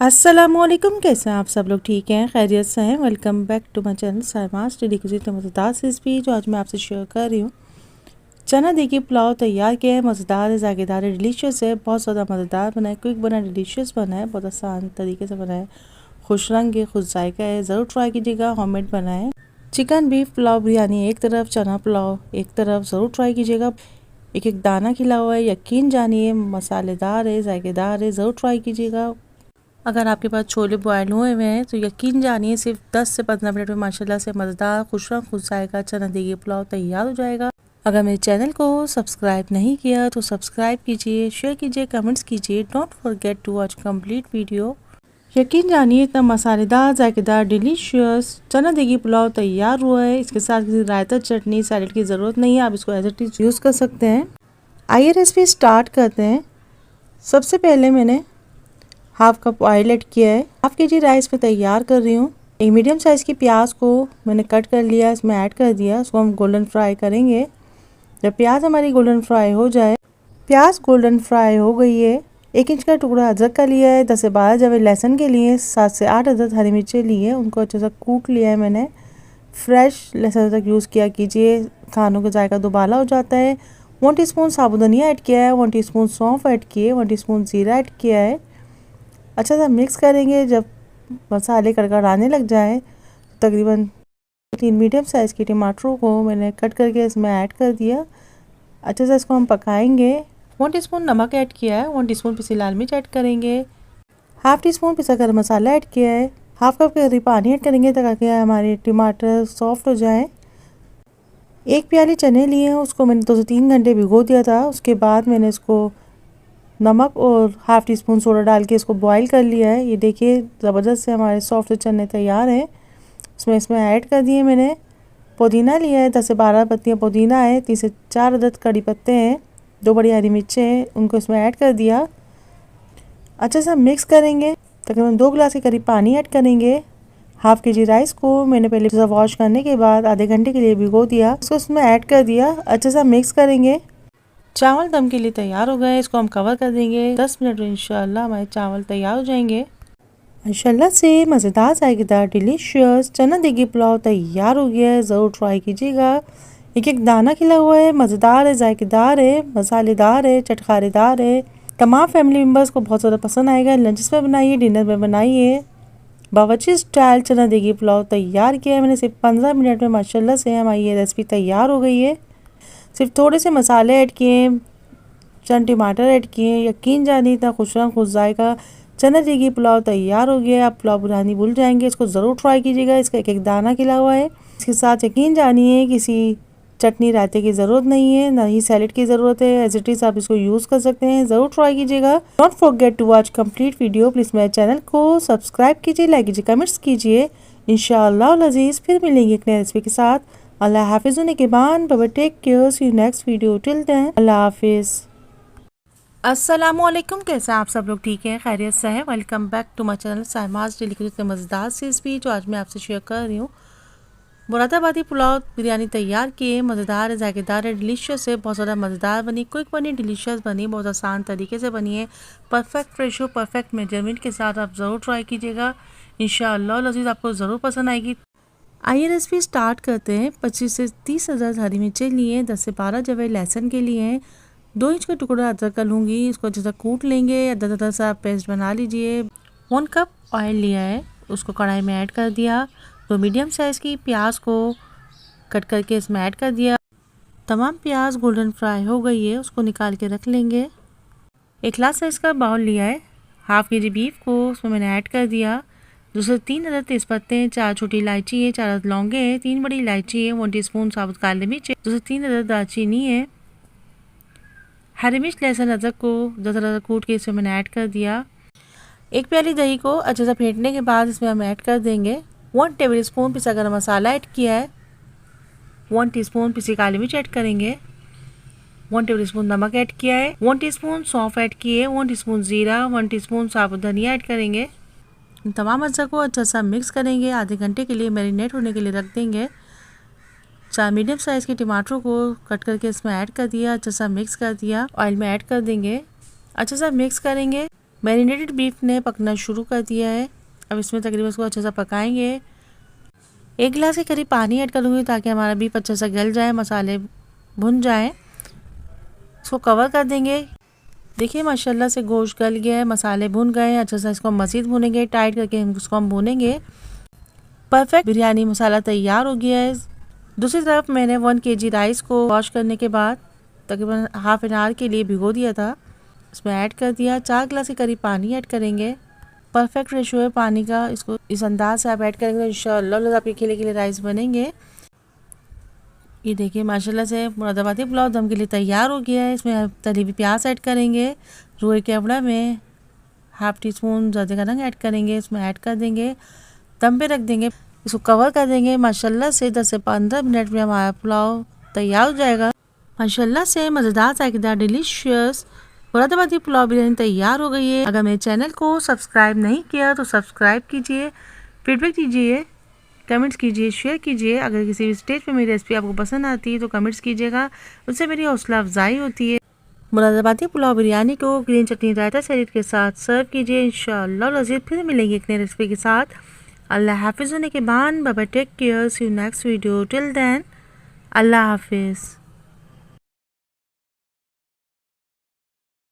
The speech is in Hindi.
अस्सलामुअलैकुम, कैसे हैं आप सब लोग? ठीक हैं, खैरियत से हैं? Welcome back to my channel Saima's daily cuisine. तो मज़ेदार रेसिपी जो आज मैं आपसे शेयर कर रही हूँ, चना देखिए पुलाव तैयार किया है। मज़ेदार है, जायकेदार है, डिलीशियस है, बहुत ज़्यादा मज़ेदार बना है, क्विक बना है, डिलीशियस बना है, बहुत आसान तरीके से बना है, खुश रंग है, खुश जायका है। ज़रूर ट्राई कीजिएगा, होममेड बना है। चिकन बीफ पुलाव बिरयानी एक तरफ, चना पुलाव एक तरफ, ज़रूर ट्राई कीजिएगा। एक एक दाना खिला हुआ है, यकीन जानिए मसालेदार है, जायकेदार है, ज़रूर ट्राई कीजिएगा। अगर आपके पास छोले बॉयल हुए हुए हैं तो यकीन जानिए सिर्फ 10 से 15 मिनट में माशाल्लाह से मज़ेदार खुश जाएगा चना देगी पुलाव तैयार हो जाएगा। अगर मेरे चैनल को सब्सक्राइब नहीं किया तो सब्सक्राइब कीजिए, शेयर कीजिए, कमेंट्स कीजिए। Don't forget to watch complete video. यकीन जानिए इतना मसालेदार जायकेदार डिलीशियस चना देगी पुलाव तैयार हुआ है। इसके साथ किसी रायता चटनी सैलेड की ज़रूरत नहीं है, आप इसको एज इट इज़ यूज़ कर सकते हैं। आइए रेसिपी स्टार्ट करते हैं। सबसे पहले मैंने हाफ कप ऑयल ऐड किया है। हाफ के जी राइस में तैयार कर रही हूँ। एक मीडियम साइज़ की प्याज को मैंने कट कर लिया, इसमें ऐड कर दिया। इसको हम गोल्डन फ्राई करेंगे। जब प्याज हमारी गोल्डन फ्राई हो जाए, प्याज गोल्डन फ्राई हो गई है। 1 इंच का टुकड़ा अदरक का लिया है, 10 से 12 जवे लहसुन के लिए, 7 से 8 अदद हरी मिर्चें लिए, उनको अच्छे से कूट लिया है मैंने। फ्रेश लहसुन तक यूज़ किया कीजिए, खानों का जायका दोबाला हो जाता है। 1 टीस्पून साबुत धनिया ऐड किया है, 1 टीस्पून सौंफ ऐड किए, 1 टीस्पून जीरा ऐड किया है। अच्छा सा मिक्स करेंगे। जब मसाले कड़कड़ाने लग जाए, तकरीबन 3 मीडियम साइज़ के टमाटरों को मैंने कट करके इसमें ऐड कर दिया। अच्छे से इसको हम पकाएंगे। 1 टीस्पून नमक ऐड किया है, 1 टीस्पून पिसी लाल मिर्च ऐड करेंगे, हाफ टीस्पून पिसा गरम मसाला ऐड किया है, हाफ कप के करीब पानी ऐड करेंगे ताकि हमारे टमाटर सॉफ्ट हो जाए। 1 प्याली चने लिए हैं, उसको मैंने 2 से 3 घंटे भिगो दिया था। उसके बाद मैंने इसको नमक और हाफ टी स्पून सोडा डाल के इसको बॉईल कर लिया है। ये देखिए ज़बरदस्त से हमारे सॉफ्ट चने तैयार हैं। इसमें ऐड कर दिए मैंने पुदीना लिया है, 10 से 12 पत्तियाँ पुदीना है, 3 से 4 अदद कड़ी पत्ते हैं, 2 बड़ी हरी मिर्चें हैं, उनको इसमें ऐड कर दिया। अच्छे से मिक्स करेंगे। तकरीबन 2 गिलास के करीब पानी ऐड करेंगे। हाफ के जी राइस को मैंने पहले वॉश करने के बाद आधे घंटे के लिए भिगो दिया, इसको इसमें ऐड कर दिया। अच्छे से मिक्स करेंगे। चावल दम के लिए तैयार हो गए। इसको हम कवर कर देंगे। 10 मिनट में इंशाल्लाह हमारे चावल तैयार हो जाएंगे। माशाल्लाह से मज़ेदार जायकेदार डिलीशियस चना देगी पुलाव तैयार हो गया है। ज़रूर ट्राई कीजिएगा। एक एक दाना खिला हुआ है, मज़ेदार है, जायकेदार है, मसालेदार है, चटखारेदार है। तमाम फैमिली मेम्बर्स को बहुत ज़्यादा पसंद आएगा। लंच में बनाइए, डिनर में बनाइए। बावर्ची स्टाइल चना देगी पुलाव तैयार किया है मैंने सिर्फ 15 मिनट में। माशाल्लाह से हमारी ये रेसिपी तैयार हो गई है। सिर्फ थोड़े से मसाले ऐड किए, चंद टमाटर ऐड किए, यकीन जानिए इतना खुश रंग खुश जाएगा चना देगी पुलाव तैयार हो गया है। आप पुलाव बनानी भूल जाएंगे। इसको ज़रूर ट्राई कीजिएगा। इसका एक एक दाना खिला हुआ है। इसके साथ यकीन जानिए किसी चटनी रायते की ज़रूरत नहीं है, ना ही सैलेड की ज़रूरत है। एज इट इज़ आप इसको यूज़ कर सकते हैं। ज़रूर ट्राई कीजिएगा। Don't forget to watch complete video. Please मेरे चैनल को सब्सक्राइब कीजिए, लाइक कीजिए, कमेंट्स कीजिए। इंशाअल्लाह अज़ीज़ फिर मिलेंगे एक नई रेसिपी के साथ। अल्लाह हाफिज़ होने के बाद बाबा take care, see you next video. Till then Allah हाफिज़। अस्सलामुअलैकुम, कैसे आप सब लोग? ठीक हैं, खैरियत से हैं? Welcome back to my channel Saima's daily cuisine. इतने मज़ेदार सी रेसिपी जो आज मैं आपसे शेयर कर रही हूँ। मुरादाबादी पुलाव बिरयानी तैयार किए। मज़ेदार है, जायकेदार है, डिलीशियस है, बहुत ज़्यादा मज़ेदार बनी, क्विक बनी, डिलीशियस बनी, बहुत आसान तरीके से बनी है। परफेक्ट रेशो, परफेक्ट मेजरमेंट के साथ आप ज़रूर ट्राई कीजिएगा। इंशाअल्लाह लज़ीज़ आपको ज़रूर पसंद आएगी। आइए रेसिपी स्टार्ट करते हैं। 25 से 30 अदद हरी मिर्चें लिए, 10 से 12 जवे लहसुन के लिए हैं, 2 इंच का टुकड़ा अदरक का लूँगी। इसको अच्छे से कूट लेंगे, अदद सा पेस्ट बना लीजिए। 1 कप ऑयल लिया है, उसको कढ़ाई में ऐड कर दिया। 2 मीडियम साइज़ की प्याज को कट करके इसमें ऐड कर दिया। तमाम प्याज गोल्डन फ्राई हो गई है, उसको निकाल के रख लेंगे। 1 ग्लास साइज़ का बाउल लिया है। हाफ के जी बीफ को उसमें मैंने ऐड कर दिया। 2 से 3 अदद तेज़पत्ते हैं, 4 छोटी इलायची है, 4 अदद लौंगे हैं, 3 बड़ी इलायची है, 1 टीस्पून साबुत काली मिर्च है, 2 से 3 अदद दालचीनी है। हरी मिर्च लहसुन अदरक को ज़रा कूट के इसमें मैंने ऐड कर दिया। 1 प्याली दही को अच्छे से फेंटने के बाद इसमें हम ऐड कर देंगे। 1 टेबल स्पून पिसा गरम मसाला ऐड किया है, 1 टीस्पून पिसी काली मिर्च ऐड करेंगे, 1 टेबल स्पून नमक ऐड किया है, 1 टीस्पून सौंफ ऐड किए, 1 टीस्पून जीरा, 1 टीस्पून साबुत धनिया ऐड करेंगे। तमाम अज्जा को अच्छा सा मिक्स करेंगे। आधे घंटे के लिए मैरिनेट होने के लिए रख देंगे। 4 मीडियम साइज़ के टमाटरों को कट करके इसमें ऐड कर दिया, अच्छा सा मिक्स कर दिया। ऑयल में ऐड कर देंगे, अच्छा सा मिक्स करेंगे। मैरिनेटेड बीफ ने पकना शुरू कर दिया है। अब इसमें तकरीबन इसको अच्छे से पकाएंगे। 1 गिलास के करीब पानी ऐड करूँगी ताकि हमारा बीफ अच्छे से गल जाए, मसाले भुन जाएं। इसको कवर कर देंगे। देखिए माशाल्लाह से गोश्त गल गया है, मसाले भुन गए हैं। अच्छे से इसको मज़ीद भुनेंगे, टाइट करके इसको हम भुनेंगे। परफेक्ट बिरयानी मसाला तैयार हो गया है। दूसरी तरफ मैंने 1 kg राइस को वॉश करने के बाद तकरीबन हाफ एन आवर के लिए भिगो दिया था। इसमें ऐड कर दिया। 4 गिलास के करीब पानी ऐड करेंगे। परफेक्ट रेशो है पानी का। इसको इस अंदाज से आप ऐड करेंगे तो इंशाअल्लाह आपके खिले खिले राइस बनेंगे। ये देखिए माशाल्लाह से मुरादाबादी पुलाव दम के लिए तैयार हो गया है। इसमें तली हुई प्याज ऐड करेंगे। रोए के अवड़ा में 1/2 टीस्पून ज़र्दे का रंग ऐड करेंगे। इसमें ऐड कर देंगे, दम पे रख देंगे। इसको कवर कर देंगे। माशाल्लाह से 10 से 15 मिनट में हमारा पुलाव तैयार हो जाएगा। माशाल्लाह से मज़ेदार जायकेदार डिलीशियस मुरादाबादी पुलाव बिरयानी तैयार हो गई है। अगर मेरे चैनल को सब्सक्राइब नहीं किया तो सब्सक्राइब कीजिए, फीडबैक दीजिए, कमेंट्स कीजिए, शेयर कीजिए। अगर किसी भी स्टेज पे मेरी रेसिपी आपको पसंद आती है तो कमेंट्स कीजिएगा, उससे मेरी हौसला अफजाई होती है। मुरादाबादी पुलाव बिरयानी को ग्रीन चटनी रायता सैलेड के साथ सर्व कीजिए। इंशाअल्लाह लज़ीज़ फिर मिलेंगे एक नई रेसिपी के साथ। अल्लाह हाफिज़ होने के बाद bye bye, take care, see you next video. Till then Allah हाफिज़।